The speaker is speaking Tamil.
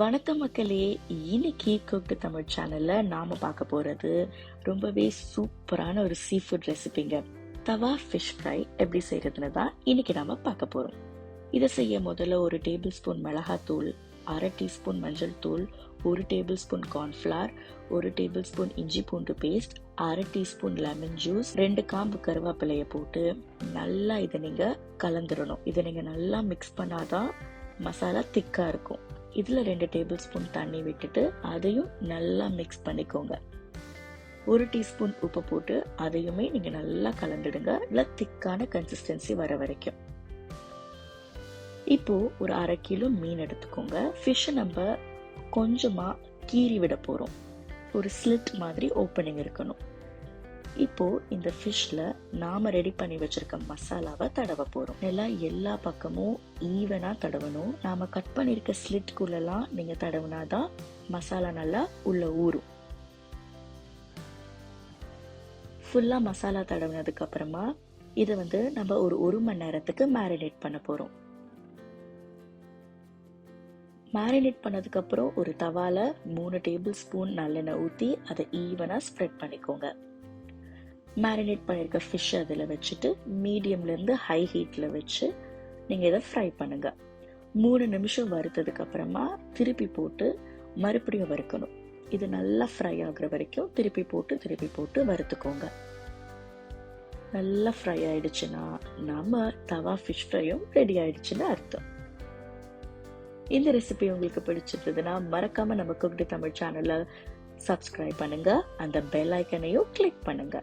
வணக்கம் மக்களே. இன்னைக்கு குக்டு தமிழ் சேனல்ல நாம பார்க்க போறது ரொம்பவே சூப்பரான ஒரு சீ ஃபுட் ரெசிபிங்க. தவா ஃபிஷ் ஃப்ரை எப்படி செய்யறதுன்னு தான் இன்னைக்கு நாம பார்க்க போறோம். இதை செய்ய முதல்ல 1 டேபிள் ஸ்பூன் மிளகாத்தூள், 1/2 டீஸ்பூன் மஞ்சள் தூள், 1 table spoon cornflour, 1 table spoon இஞ்சி பூண்டு பேஸ்ட், 1/2 டீஸ்பூன் லெமன் ஜூஸ், 2 காம்பு கருவேப்பிலையை போட்டு நல்லா இதை நீங்க கலந்துடணும். இதை நீங்க நல்லா மிக்ஸ் பண்ணாதான் மசாலா திக்கா இருக்கும். இதுல 2 டேபிள் ஸ்பூன் தண்ணி விட்டுட்டு அதையும் நல்லா மிக்ஸ் பண்ணிக்கோங்க. 1 டீஸ்பூன் உப்பு போட்டு அதையுமே நீங்க நல்லா கலந்துடுங்க, இல்ல திக்கான கன்சிஸ்டன்சி வர வரைக்கும். இப்போ ஒரு 1/2 கிலோ மீன் எடுத்துக்கோங்க. ஃபிஷ் நம்ம கொஞ்சமா கீறி விட போறோம். ஒரு ஸ்லிட் மாதிரி ஓப்பனிங் இருக்கணும். இப்போ இந்த ஃபிஷ்ல நாம ரெடி பண்ணி வச்சிருக்க மசாலாவை தடவ போறோம். நல்லா எல்லா பக்கமும் ஈவனா தடவணும். நாம கட் பண்ணிருக்க ஸ்லிட்குள்ளலாம் நீங்க தடவுனாதான் மசாலா நல்லா உள்ள ஊறும். ஃபுல்லா மசாலா தடவினதுக்கு அப்புறமா இதை நம்ம ஒரு 1 மணி நேரத்துக்கு மேரினேட் பண்ண போறோம். மேரினேட் பண்ணதுக்கு அப்புறம் ஒரு தவால 3 டேபிள் ஸ்பூன் நல்லெண்ணெய் ஊத்தி அதை ஈவனா ஸ்ப்ரெட் பண்ணிக்கோங்க. மேரினேட் பண்ணிருக்க ஃபிஷ் அதில் வச்சுட்டு மீடியம்ல இருந்து ஹை ஹீட்ல வச்சு நீங்க இதை ஃப்ரை பண்ணுங்க. 3 நிமிஷம் வறுத்ததுக்கு அப்புறமா திருப்பி போட்டு மறுபடியும் வறுக்கணும். இது நல்லா ஃப்ரை ஆகுற வரைக்கும் திருப்பி போட்டு வறுத்துக்கோங்க. நல்லா ஃப்ரை ஆயிடுச்சுன்னா நம்ம தவா ஃபிஷ் ஃப்ரையும் ரெடி ஆயிடுச்சுன்னு அர்த்தம். இந்த ரெசிபி உங்களுக்கு பிடிச்சிருந்ததுன்னா மறக்காம நம்ம குக்டு தமிழ் சேனலை சப்ஸ்கிரைப் பண்ணுங்க, அந்த பெல் ஐக்கனையும் கிளிக் பண்ணுங்க.